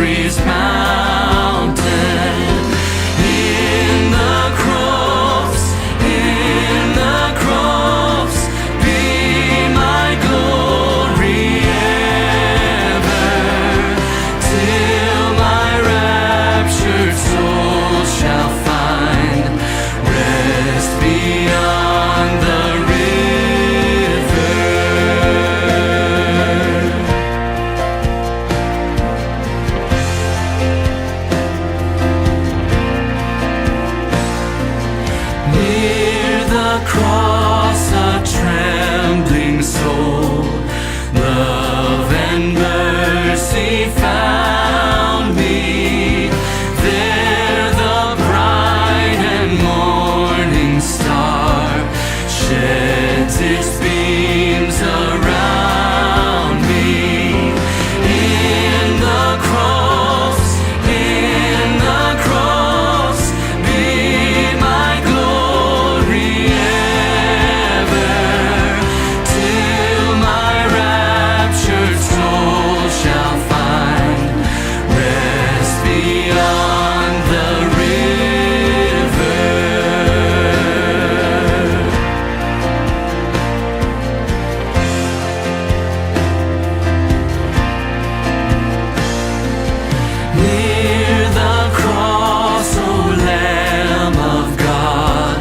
glory's mountain. In the cross, be my glory ever, till my raptured soul shall find rest beyond the river. Near the cross, a trembling soul, love and mercy found me. There the bright and morning star sheds its beams around me. In the cross, be my glory ever, till my raptured soul shall find rest beyond the river. Near the cross, O Lamb of God,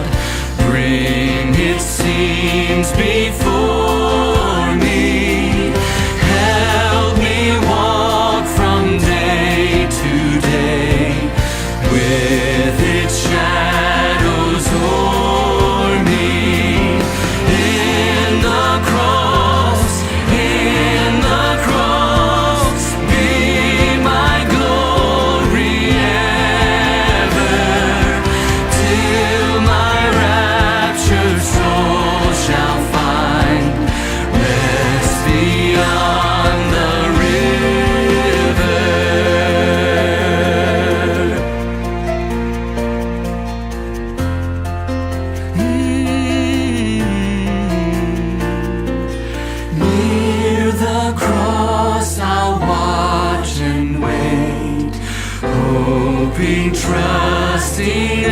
bring its scenes before me. Help me walk from day to day with its shadows o'er me. In the cross, be my glory ever, till my raptured soul shall find rest beyond the river. Near the cross I'll watch and wait, hoping, trusting